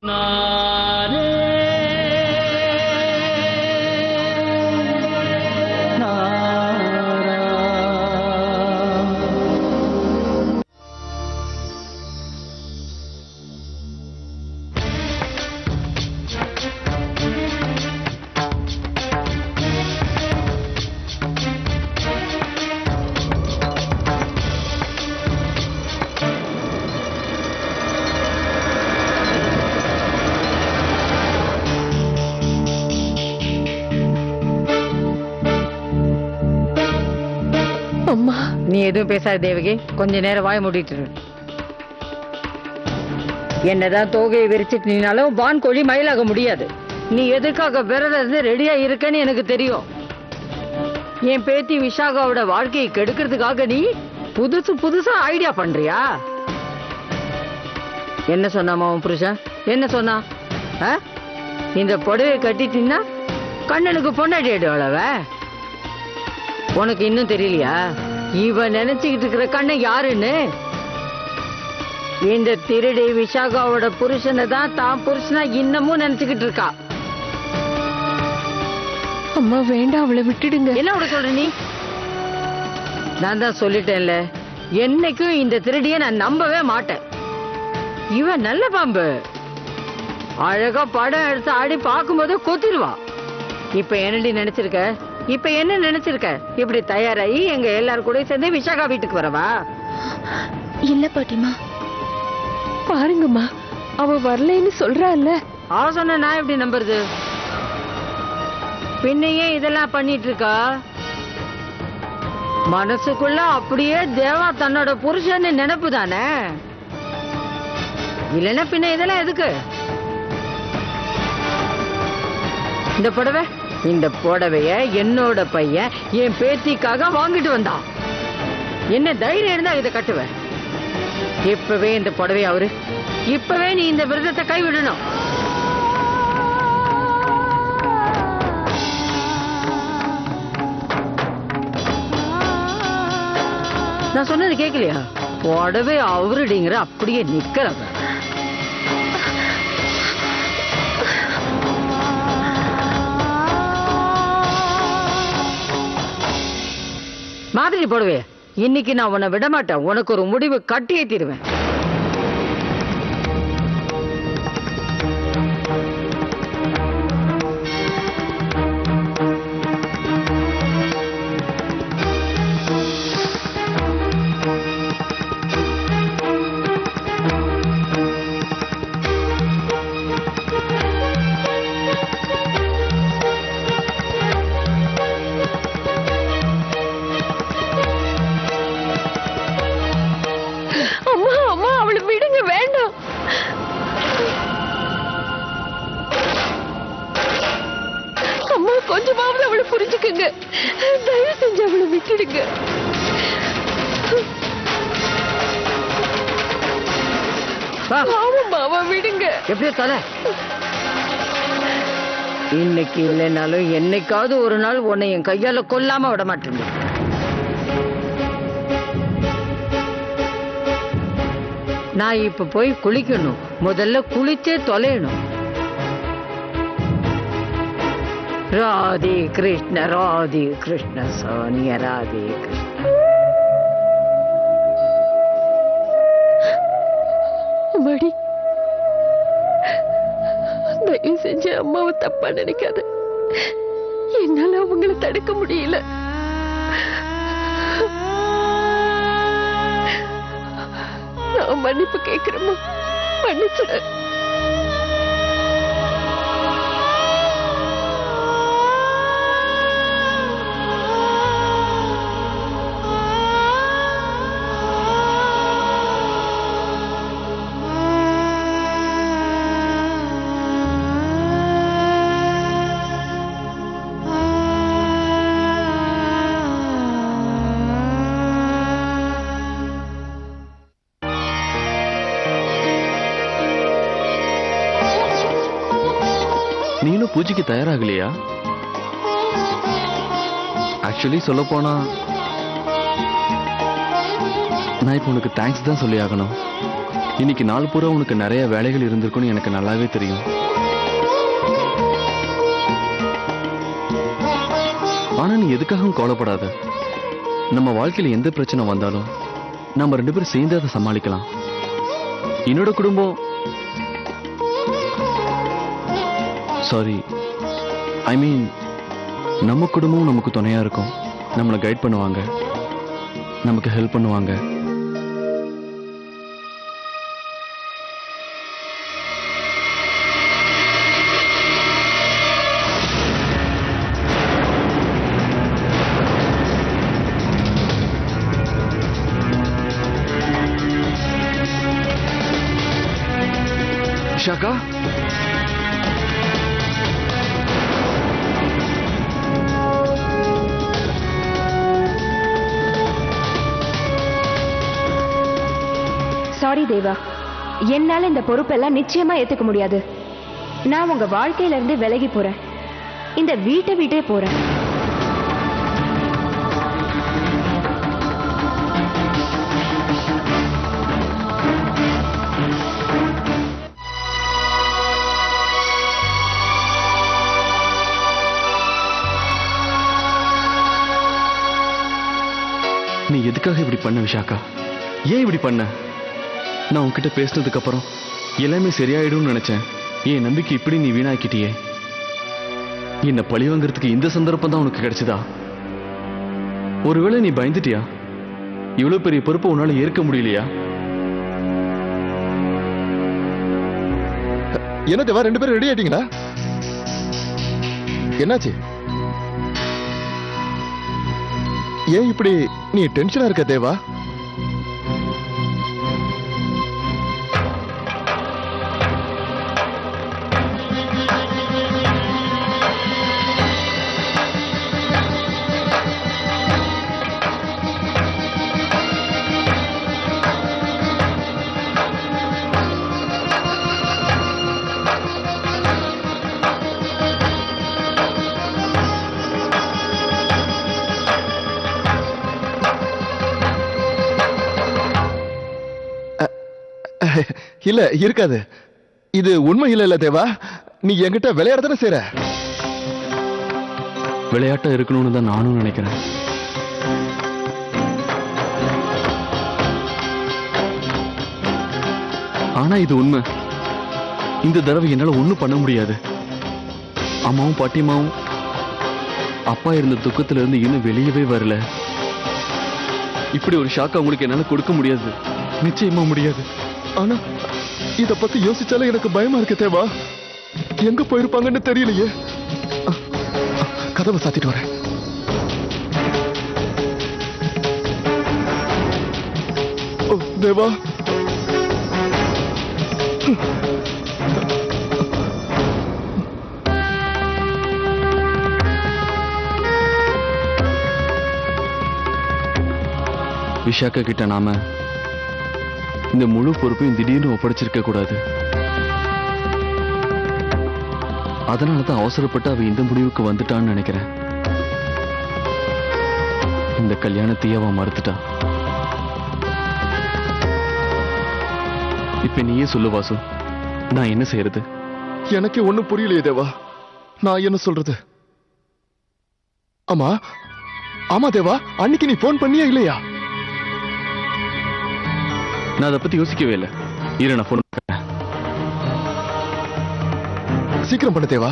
நீ எதுவும் பேசாத தேவகி, கொஞ்ச நேரம் வாய மூடிட்டு. என்னதான் தோகையை விரிச்சிட்டு நீனாலும் வான் கோழி மயிலாக முடியாது. நீ எதுக்காக விரத இருந்து ரெடியா இருக்கன்னு எனக்கு தெரியும். என் பேத்தி விஷாகாவோட வாழ்க்கையை கெடுக்கிறதுக்காக நீ புதுசா ஐடியா பண்றியா? என்ன சொன்னாமா உன் புருஷன்? என்ன சொன்னா? இந்த புடவை கட்டிட்டீங்கன்னா கண்ணனுக்கு பொண்டாட்டி ஆயிடுவளவ. உனக்கு இன்னும் தெரியலையா இவன் நினைச்சுக்கிட்டு இருக்கிற கண்ணன் யாருன்னு? இந்த திருடி விஷாகாவோட புருஷனை தான் தான் புருஷனா இன்னமும் நினைச்சுக்கிட்டு இருக்கா. அம்மா வேண்டாம், அவளை விட்டுடுங்க. என்ன அவளை சொல்ற நீ? நான் தான் சொல்லிட்டேன்ல, என்னைக்கும் இந்த திருடிய நான் நம்பவே மாட்டேன். இவன் நல்ல பாம்பு, அழகா படம் எடுத்து ஆடி பார்க்கும்போது கொத்திடுவா. இப்ப என்னடி நினைச்சிருக்க? இப்ப என்ன நினைச்சிருக்க? இப்படி தயாராகி எங்க எல்லாரும் கூட சேர்ந்து விஷாகா வீட்டுக்கு வரவா? இல்ல பாட்டிமா, பாருங்கம்மா, அவ வரலைன்னு சொல்றாள்ல. அவ சொன்ன நான் எப்படி நம்புறது? பின்னையே இதெல்லாம் பண்ணிட்டு இருக்கா. மனசுக்குள்ள அப்படியே தேவா தன்னோட புருஷன்னு நினைப்பு தானே. இல்லைன்னா பின்ன இதெல்லாம் எதுக்கு? இந்த புடவைய என்னோட பையன் என் பேத்திக்காக வாங்கிட்டு வந்தான். என்ன தைரியம் இருந்தா இதை கட்டுவேன். இப்பவே இந்த புடவை அவரு, இப்பவே நீ இந்த விரதத்தை கைவிடணும். நான் சொன்னது கேட்கலையா? புடவை அவருடிங்கிற அப்படியே நிக்கிறவ. மாதிரி போடுவே, இன்னைக்கு நான் உன்னை விட மாட்டேன். உனக்கு ஒரு முடிவு கட்டியே தீருவேன். கொஞ்சமாவது அவளை புரிஞ்சுக்கங்க. தயவு செஞ்சு அவளை விட்டுடுங்க. விடுங்க. எப்படியோ தலை, இன்னைக்கு இல்லைனாலும் என்னைக்காவது ஒரு நாள் உன்னை என் கையால கொல்லாம விட மாட்டேன். நான் இப்ப போய் குளிக்கணும். முதல்ல குளிச்சே தொலையணும். ராதே கிருஷ்ண சோனியா ராதே கிருஷ்ண. அம்மாடி, தயவு செஞ்சு அம்மாவை தப்பா நினைக்காத. என்னால அவங்களை தடுக்க முடியல. நான் மன்னிப்பு கேட்கிறேம்மா, மன்னிச்சிட. நீனும் பூஜைக்கு தயாராகலையா? ஆக்சுவலி சொல்ல போனா நான் இப்ப உனக்கு தேங்க்ஸ் தான் சொல்லி ஆகணும். இன்னைக்கு நாள் பூரா உனக்கு நிறைய வேலைகள் இருந்திருக்குன்னு எனக்கு நல்லாவே தெரியும். ஆனா நீ எதுக்காகவும் கவலைப்படாத. நம்ம வாழ்க்கையில எந்த பிரச்சனை வந்தாலும் நம்ம 2 பேரும் சேர்ந்து அதை சமாளிக்கலாம். என்னோட குடும்பம் சாரி ஐ மீன் நம்ம குடும்பம் நமக்கு துணையா இருக்கும். நம்மளை கைட் பண்ணுவாங்க, நமக்கு ஹெல்ப் பண்ணுவாங்க. ஷாக்கா, சாரி தேவா, என்னால இந்த பொறுப்பெல்லாம் நிச்சயமா ஏத்துக்க முடியாது. நான் உங்க வாழ்க்கையில இருந்து விலகி போறேன். இந்த வீட்டை விட்டே போறேன். நீ எதுக்காக இப்படி பண்ண விஷாக்கா? ஏன் இப்படி பண்ண? நான் உன்கிட்ட பேசினதுக்கு அப்புறம் எல்லாமே சரியாயிடும்னு நினைச்சேன். என் நம்பிக்கை இப்படி நீ வீணாக்கிட்டியே. என்ன பழி வாங்குறதுக்கு இந்த சந்தர்ப்பம் தான் உனக்கு கிடைச்சதா? ஒருவேளை நீ பயந்துட்டியா? இவ்வளவு பெரிய பொறுப்பை உன்னால ஏற்க முடியலையா? என்ன தேவா, 2 பேரும் ரெடி ஆயிட்டீங்களா? என்னாச்சு? ஏன் இப்படி நீ டென்ஷனா இருக்க தேவா? இல்ல இருக்காது. இது உண்மை இல்ல தேவா. நீ என்கிட்ட விளையாடத்தானே செய்ற. விளையாட்டா இருக்கணும்னு தான் நானும் நினைக்கிறேன். ஆனா இது உண்மை. இந்த தடவை என்னால ஒண்ணும் பண்ண முடியாது. அம்மாவும் பாட்டியம்மாவும் அப்பா இருந்த துக்கத்துல இருந்து இன்னும் வெளியவே வரல. இப்படி ஒரு ஷாக் அவங்களுக்கு என்னால கொடுக்க முடியாது. நிச்சயமா முடியாது. ஆனா இத பத்தி யோசிச்சாலே எனக்கு பயமா இருக்கு தேவா. எங்க போயிருப்பாங்கன்னு தெரியலையே. கதவை சாத்திட்டு வரேன். ஓ தேவா, விஷாக்கா கிட்ட நாம இந்த முழு பொறுப்பையும் திடீர்னு ஒப்படைச்சிருக்க கூடாது. அதனாலதான் அவசரப்பட்டு அவ இந்த முடிவுக்கு வந்துட்டான்னு நினைக்கிறேன். இந்த கல்யாணத்தையே அவ மறுத்துட்டா. இப்ப நீயே சொல்லு வாசு, நான் என்ன செய்யறது? எனக்கு ஒண்ணும் புரியலையே தேவா. நான் என்ன சொல்றது? ஆமா ஆமா தேவா, அன்னைக்கு நீ போன் பண்ணியா இல்லையா? நான் அதை பத்தி யோசிக்கவே இல்லை. இரு, நான் போன் பண்ணேன். சீக்கிரம் பண்ண தேவா.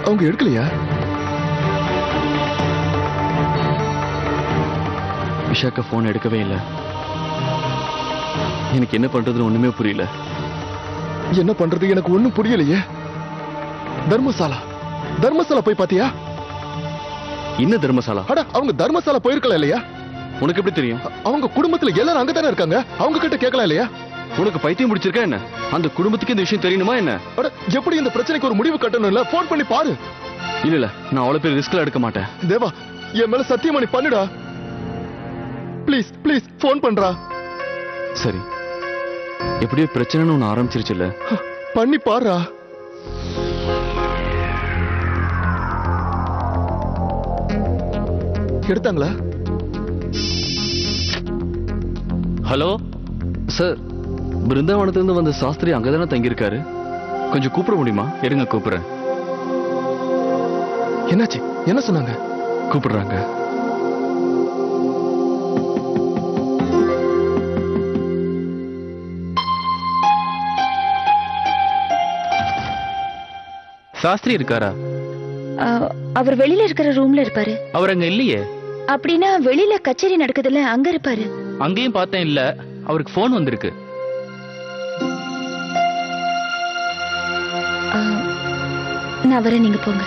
அவங்க எடுக்கலையா? விஷாக்கா போன் எடுக்கவே இல்லை. எனக்கு என்ன பண்றதுன்னு ஒண்ணுமே புரியல. என்ன பண்றது எனக்கு ஒண்ணும் புரியலையே. தர்மசாலா தர்மசாலா போய் பாத்தியா? என்ன தர்மசாலா? அட, அவங்க தர்மசாலா போயிருக்கலாம் இல்லையா? உனக்கு எப்படி தெரியும்? அவங்க குடும்பத்துல எல்லாரும் அங்கதானே இருக்காங்க. அவங்க கிட்ட கேட்கலாம் இல்லையா? உனக்கு பைத்தியம் முடிச்சிருக்கா என்ன? அந்த குடும்பத்துக்கு இந்த விஷயம் தெரியணுமா என்ன? அட, எப்படி இந்த பிரச்சனைக்கு ஒரு முடிவு கட்டணும்? இல்ல போன் பண்ணி பாரு. இல்ல இல்ல, நான் அவ்வளவு பேர் ரிஸ்க்ல எடுக்க மாட்டேன். தேவா, என் மேல சத்தியமா நீ பண்ணுடா. ப்ளீஸ் ப்ளீஸ் போன் பண்றா. சரி, எப்படியோ பிரச்சனைன்னு ஒண்ணு ஆரம்பிச்சிருச்சுல்ல, பண்ணி பாருடா. எடுத்தாங்களா? ஹலோ சார், பிருந்தாவனத்திலிருந்து வந்த சாஸ்திரி அங்கதானே தங்கியிருக்காரு. கொஞ்சம் கூப்பிட முடியுமா? இருங்க கூப்பிடுறேன். என்னாச்சு? என்ன சொன்னாங்க? கூப்பிடுறாங்க. சாஸ்திரி இருக்காரா? அவர் வெளியில இருக்கிற ரூம்ல இருப்பாரு. அவர் அங்க இல்லையே. அப்படின்னா வெளியில கச்சேரி நடக்குதுல்ல, அங்க இருப்பாரு. அங்கேயும் பார்த்தேன், இல்ல. அவருக்கு போன் வந்திருக்கு. நான் வரேன், நீங்க போங்க.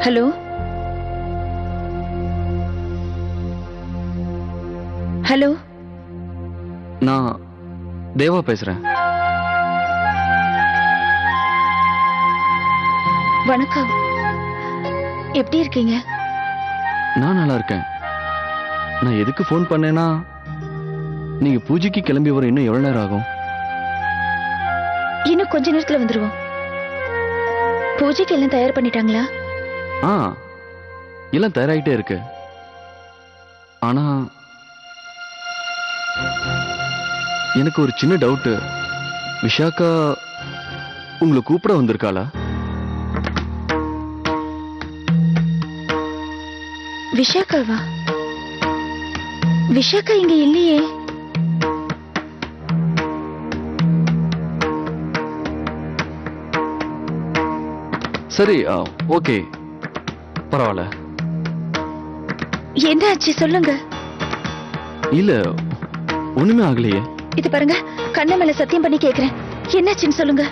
ஹலோ ஹலோ, நான் தேவா பேசுறேன். வணக்கம். எப்படி இருக்கீங்க? நான் நல்லா இருக்கேன். நான் எதுக்கு போன் பண்ணேன்னா, நீங்க பூஜைக்கு கிளம்பி வர இன்னும் எவ்வளவு நேரம் ஆகும்? இன்னும் கொஞ்ச நேரத்துல வந்துருவோம். பூஜைக்கு எல்லாம் தயார் பண்ணிட்டாங்களா? எல்லாம் தயாராகிட்டே இருக்கு. ஆனா எனக்கு ஒரு சின்ன டவுட். விஷாக்கா உங்களை கூப்பிட வந்திருக்காளா? விஷாக்காவா? விஷாக்கா இங்க இல்லையே. சரி, ஓகே, பரவாயில்ல. என்ன ஆச்சு சொல்லுங்க. இல்ல, ஒண்ணுமே ஆகலையே. இது பாருங்க, கண்ண மேல சத்தியம் பண்ணி கேக்குறேன், என்னாச்சுன்னு சொல்லுங்க.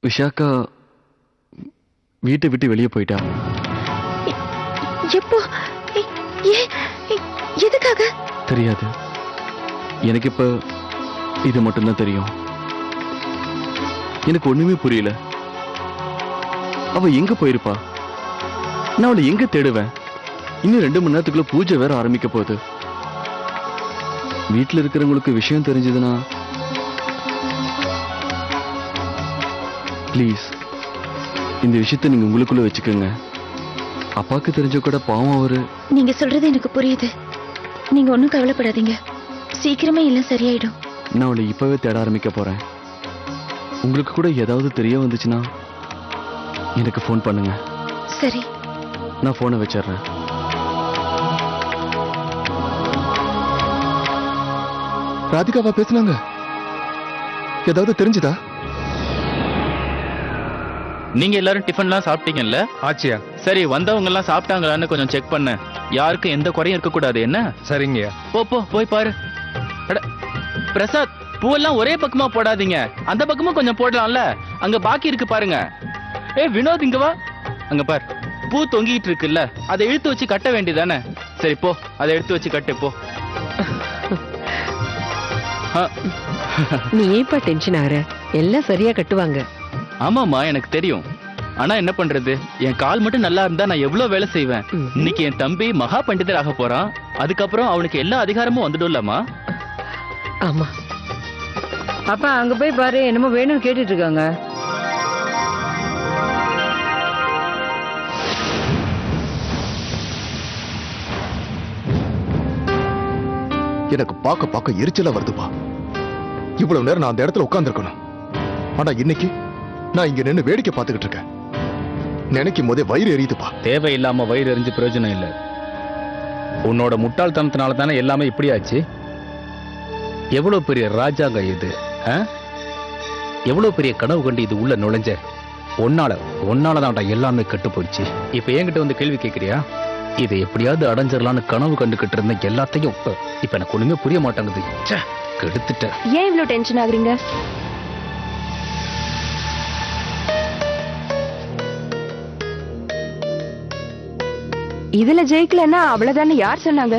விஷாக்கா வீட்டை விட்டு வெளியே போயிட்டா. எப்போ? எதுக்காக தெரியாது. எனக்கு இப்ப இது மட்டும்தான் தெரியும். எனக்கு ஒண்ணுமே புரியல. அவ எங்க போயிருப்பா? நான் அவளை எங்க தேடுவேன்? இன்னும் 2 மணி நேரத்துக்குள்ள பூஜை வேற ஆரம்பிக்க போகுது. வீட்டுல இருக்கிறவங்களுக்கு விஷயம் தெரிஞ்சதுன்னா ப்ளீஸ் இந்த விஷயத்தை நீங்க உங்களுக்குள்ள வச்சுக்கோங்க. அப்பாக்கு தெரிஞ்ச கூட பாவம் அவரு. நீங்க சொல்றது எனக்கு புரியுது. நீங்க ஒண்ணும் கவலைப்படாதீங்க, சீக்கிரமே எல்லாம் சரியாயிடும். நான் அவளை இப்பவே தேட ஆரம்பிக்க போறேன். உங்களுக்கு கூட ஏதாவது தெரிய வந்துச்சுன்னா எனக்கு ஃபோன் பண்ணுங்க. சரி, நான் போனை வச்சிடுறேன். ராதிகாவா பேசுனாங்க? ஏதாவது தெரிஞ்சுதா? நீங்க எல்லாரும் டிஃபன்லாம் சாப்பிட்டீங்கல்ல? ஆச்சியா? சரி, வந்தவங்க எல்லாம் சாப்பிட்டாங்களான்னு கொஞ்சம் செக் பண்ண. யாருக்கும் எந்த குறையும் இருக்க கூடாது. என்ன? சரிங்கய்யா. போய் பாரு. அட பிரசாத், பூவெல்லாம் ஒரே பக்கமா போடாதீங்க, அந்த பக்கமும் கொஞ்சம் போடலாம்ல. அங்க பாக்கி இருக்கு பாருங்க. வினோத், இங்க வா. அங்க பாரு, பூ தொங்கிட்டு இருக்குல்ல, அதை இழுத்து வச்சு கட்ட வேண்டியதானே? சரி போ, அதை எடுத்து வச்சு கட்டு போ. நீ ஏப்பா டென்ஷன் ஆகுற? எல்லாம் சரியா கட்டுவாங்க. ஆமாமா, எனக்கு தெரியும். ஆனா என்ன பண்றது, என் கால் மட்டும் நல்லா இருந்தா நான் எவ்வளவு வேலை செய்வேன். இன்னைக்கு என் தம்பி மகா பண்டிதர் ஆக போறான். அதுக்கப்புறம் அவனுக்கு எல்லா அதிகாரமும் வந்துடும்லமா. ஆமா அப்பா, அங்க போய் பாரு, என்னமோ வேணும்னு கேட்டுட்டு இருக்காங்க. எனக்கு பார்க்க எரிச்சலா வருதுப்பா. இவ்வளவு நேரம் நான் அந்த இடத்துல உட்கார்ந்துருக்கணும். ஆனா இன்னைக்கு நான் இங்க நின்னு வேடிக்கை பார்த்துக்கிட்டு இருக்கேன். நினைக்கும் போதே வயிறு எரியுதுப்பா. தேவையில்லாம வயிறு எரிஞ்சு பிரயோஜனம் இல்லை. உன்னோட முட்டாள்தனத்தினால தானே எல்லாமே இப்படி ஆச்சு. எவ்வளவு பெரிய ராஜாங்க இது! எவ்வளவு பெரிய கனவு கண்டு இது உள்ள நுழைஞ்ச. ஒன்னாலதான்டா எல்லாமே கெட்டு போயிடுச்சு. இப்ப என்கிட்ட வந்து கேள்வி கேட்கிறியா? இதை எப்படியாவது அடைஞ்சிடலான்னு கனவு கண்டுகிட்டு இருந்த எல்லாத்தையும் இப்ப எனக்கு ஒண்ணுமே புரிய மாட்டேங்குது. கெடுத்துட்ட. ஏன் இவ்வளவு டென்ஷன் ஆகுறீங்க? இதுல ஜெயிக்கலன்னா அவ்வளவுதானே. யார் சொன்னாங்க?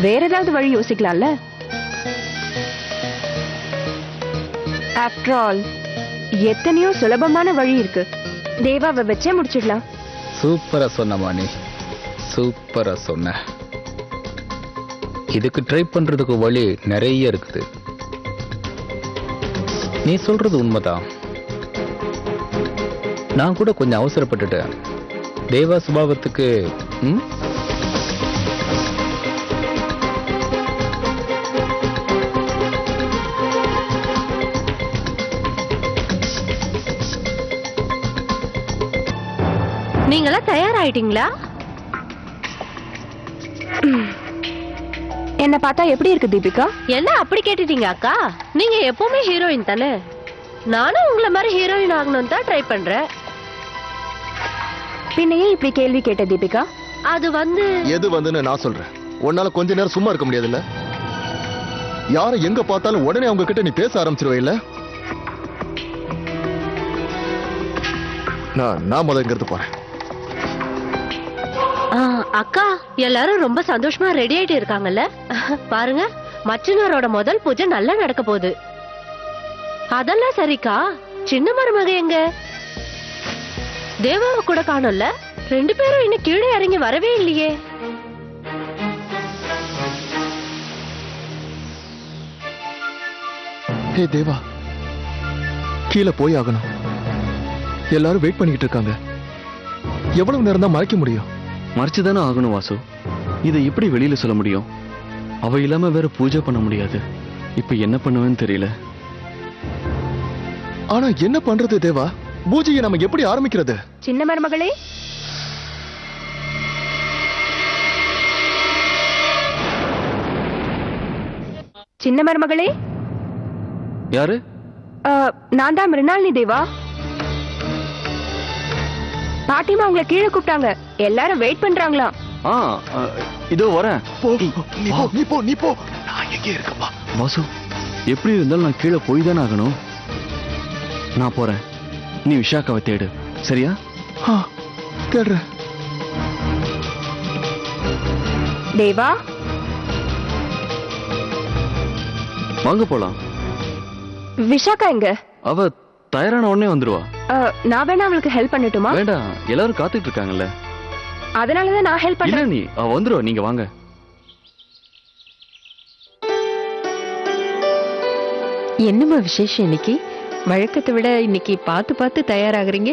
வேற ஏதாவது வழி யோசிக்கலாம்ல. ஆஃப்டர் ஆல் எத்தனையோ சுலபமான வழி இருக்கு. தேவாவை வச்சே முடிச்சிடலாம். சூப்பரா சொன்னமா நீ, சூப்பரா சொன்ன. இதுக்கு ட்ரை பண்றதுக்கு வழி நிறைய இருக்குது. நீ சொல்றது உண்மைதான். நான் கூட கொஞ்சம் அவசரப்பட்டுட்டேன். தேவா சுபாவத்துக்கு நீங்களாம் தயாராயிட்டீங்களா? என்ன பார்த்தா எப்படி இருக்கு தீபிகா? என்ன அப்படி கேட்டுட்டீங்க அக்கா? நீங்க எப்பவுமே ஹீரோயின் தானே. நானும் உங்களை மாதிரி ஹீரோயின் ஆகணும்னு தான் ட்ரை பண்றேன். பின்னையே இப்படி கேள்வி கேட்ட தீபிகா? அது வந்து எது வந்துன்னு நான் சொல்றேன். உன்னால கொஞ்ச நேரம் சும்மா இருக்க முடியாதுல்ல? யாரை எங்க பார்த்தாலும் உடனே அவங்க கிட்ட நீ பேச ஆரம்பிச்சிருவே இல்ல? நான் முதங்கிறது போறேன். அக்கா எல்லாரும் ரொம்ப சந்தோஷமா ரெடி ஆயிட்டு இருக்காங்கல்ல? பாருங்க, மச்சினரோட முதல் பூஜை நல்லா நடக்க போகுது. அதெல்லாம் சரிக்கா. சின்ன மருமக எங்க? தேவாவை கூட காணோம்ல? 2 பேரும் இன்னும் கீழே இறங்கி வரவே இல்லையே. ஹே தேவா, கீழே போய் ஆகணும். எல்லாரும் வெயிட் பண்ணிக்கிட்டு இருக்காங்க. எவ்வளவு நேரம் தான் மறைக்க முடியும்? மறைச்சுதானே ஆகணும் வாசு. இதை எப்படி வெளியில சொல்ல முடியும்? அவ இல்லாம வேற பூஜை பண்ண முடியாது. இப்ப என்ன பண்ணுவேன்னு தெரியல. ஆனா என்ன பண்றது தேவா? பூஜையை நம்ம எப்படி ஆரம்பிக்கிறது? சின்ன மருமகளே, சின்ன மருமகளே. யாரு? நான் தான் மிருணாளினி தேவா. பாட்டிமா உங்களை கீழே கூப்பிட்டாங்க. எல்லாரும் வெயிட் பண்றாங்களாம். இதோ வரேன். நீ போ. நான் எங்கே இருக்கப்பா? வாசு, எப்படி இருந்தாலும் நான் கீழே போய் தானே ஆகணும். நான் போறேன். நீ விஷாக்காவை தேடு, சரியா? தேடுறேன். தேவா, வாங்க போலாம். விஷாக்கா எங்க? அவ தயாரான உடனே வந்துருவா. நான் வேணா அவளுக்கு ஹெல்ப் பண்ணட்டுமா? வேண்டாம், எல்லாரும் காத்துட்டு இருக்காங்கல்ல. அதனாலதான் நான் ஹெல்ப் இல்ல, பண்றேன். அவ வந்துருவா. நீங்க வாங்க. என்னமா விசேஷம் இன்னைக்கு? வழக்கத்தை விட இன்னைக்கு பார்த்து பார்த்து தயாராகிறீங்க.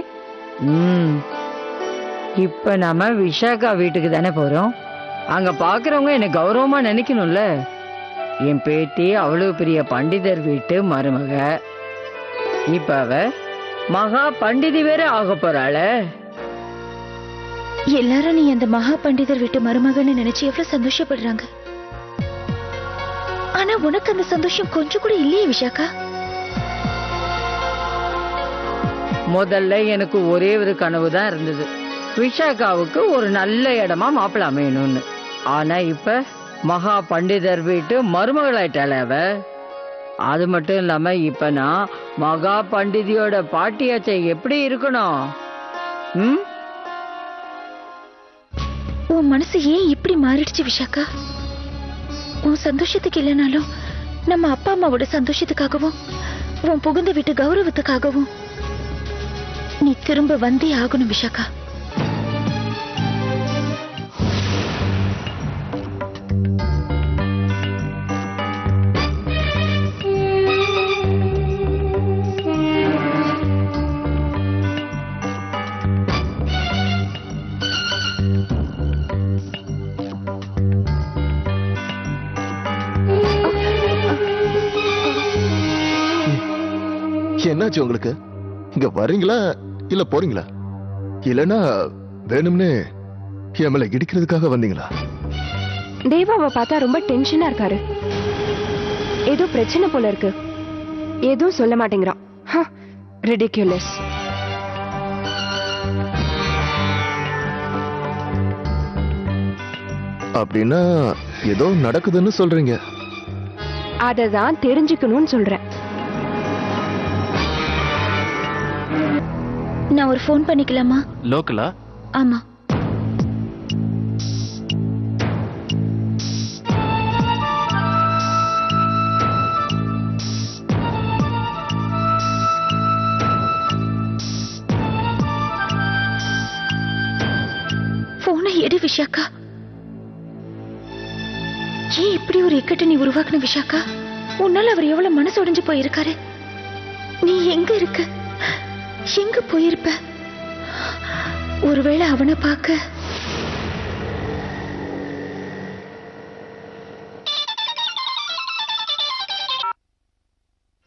இப்ப நாம விஷாக்கா வீட்டுக்கு தானே போறோம். அங்க பாக்குறவங்க என்ன கௌரவமா நினைக்கணும்ல. என் பேத்தி அவ்வளவு பெரிய பண்டிதர் வீட்டு மருமக. இப்ப அவ மகா பண்டிதி வேற ஆக போறாள. எல்லாரும் நீ அந்த மகா பண்டிதர் வீட்டு மருமகன்னு நினைச்சு எவ்வளவு சந்தோஷப்படுறாங்க. ஆனா உனக்கு அந்த சந்தோஷம் கொஞ்சம் கூட இல்லையே விஷாக்கா. முதல்ல எனக்கு ஒரே ஒரு கனவு தான் இருந்தது, விஷாக்காவுக்கு ஒரு நல்ல இடமா மாப்பிள்ள அமையணும்னு. ஆனா இப்ப மகா பண்டிதர் வீட்டு மருமகளாயிட்டாள அவ. அது மட்டும் இல்லாம இப்ப நான் மகா பண்டிதியோட பாட்டியாச்ச எப்படி இருக்கணும்? உன் மனசு ஏன் இப்படி மாறிடுச்சு விஷாக்கா? உன் சந்தோஷத்துக்கு இல்லைனாலும் நம்ம அப்பா அம்மாவோட சந்தோஷத்துக்காகவும் உன் புகுந்த வீட்டு கௌரவத்துக்காகவும் நீ திரும்ப வந்தே ஆகணும் விஷாக்கா. என்னாச்சு உங்களுக்கு? இங்க வர்றீங்களா இல்ல போறீங்களா? இல்லனா வேணும்னே என் மேல இடிக்கிறதுக்காக வந்தீங்களா? தேவாவை பார்த்தா ரொம்ப டென்ஷனா இருக்காரு. ஏதோ பிரச்சனை போல இருக்கு. எதுவும் சொல்ல மாட்டேங்கிறான். ரிடிகுலஸ். அப்படின்னா ஏதோ நடக்குதுன்னு சொல்றீங்க. அததான் தெரிஞ்சுக்கணும்னு சொல்றேன். நான் ஒரு ஃபோன் பண்ணிக்கலாமா? லோக்கலா? ஆமா. ஏன் இப்படி ஒரு இக்கட்டை நீ உருவாக்குன விஷாக்கா? உன்னால அவர் எவ்வளவு மனசு உடைஞ்சு போயிருக்காரு. நீ எங்க இருக்க? எங்க போயிருப்ப? ஒருவேளை அவனை பார்க்க.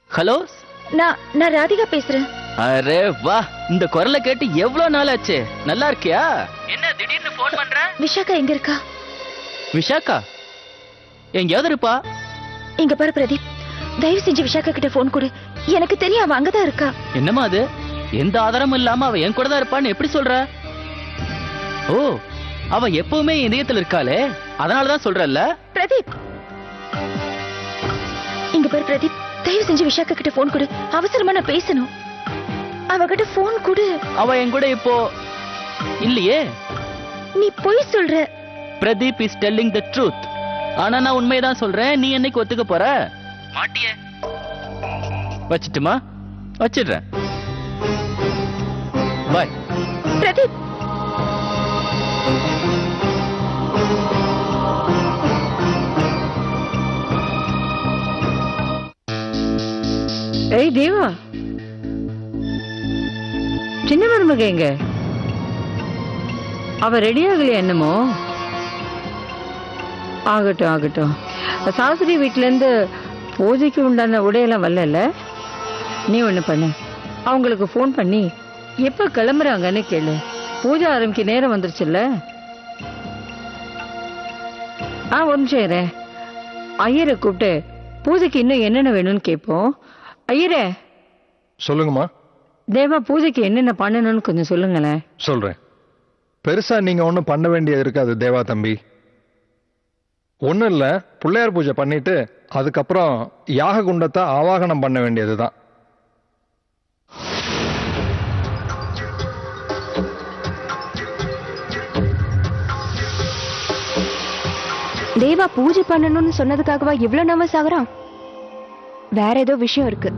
ஹலோ, நான் ராதிகா பேசுறேன். அரே வா, இந்த குரலை கேட்டு எவ்வளவு நாள் ஆச்சு. நல்லா இருக்கியா? என்ன திடீர்னு போன் பண்ற? விஷாக்கா எங்க இருக்கா? விஷாக்கா எங்கயாவது இருப்பா. இங்க பாரு பிரதீப், தயவு செஞ்சு விஷாக்கா கிட்ட போன் கொடு. எனக்கு தெரியும் அவ அங்கதான் இருக்கா. என்னமா அது? எந்த ஆதாரமும் இல்லாம அவ என் கூட தான் இருப்பான்னு எப்படி சொல்ற? ஓ, அவ எப்பவுமே என் இதயத்துல இருக்காளே, அதனாலதான் சொல்றல்ல. பிரதீப், இங்க பாரு பிரதீப், தயவு செஞ்சு விஷாக்கா கிட்ட போன் கொடு. அவசரமா நான் பேசணும். அவகிட்ட போன் கொடு. அவ என் கூட இப்போ இல்லையே. நீ பொய் சொல்ற. Pradeep is telling the truth. ஆனா நான் உண்மையதான் சொல்றேன். நீ என்னைக்கு ஒத்துக்க போற? மாட்டியே. வச்சிட்டுமா? வச்சிடுறேன். பாய். பிரதீப், ஏய் தேவா, சின்ன மருமக எங்க? அவ ரெடி ஆகலையா என்னமோ? ஆகட்டும் ஆகட்டும். சாஸ்திரி வீட்டுல இருந்து பூஜைக்கு உண்டான உடையெல்லாம் வரல. நீ ஒண்ணு பண்ணு, அவங்களுக்கு போன் பண்ணி எப்ப கிளம்புறாங்கன்னு கேளு. பூஜை ஆரம்பிக்க நேரம் வந்துருச்சுல்ல. ஒரு நிமிஷம் இரு. ஐயரை கூப்பிட்டு பூஜைக்கு இன்னும் என்னென்ன வேணும்னு கேட்போம். ஐயரே. சொல்லுங்கம்மா. தேவா பூஜைக்கு என்னென்ன பண்ணணும்னு கொஞ்சம் சொல்லுங்களேன். சொல்றேன். பெருசா நீங்க ஒன்றும் பண்ண வேண்டியது இருக்காது தேவா தம்பி. ஒன்றும் இல்லை, பிள்ளையார் பூஜை பண்ணிட்டு அதுக்கப்புறம் யாக குண்டத்தை ஆவாகனம் பண்ண வேண்டியதுதான். தேவா பூஜை பண்ணணும்னு சொன்னதுக்காகவா இவ்வளவு நர்வஸ் ஆகுறான்? வேற ஏதோ விஷயம் இருக்கு.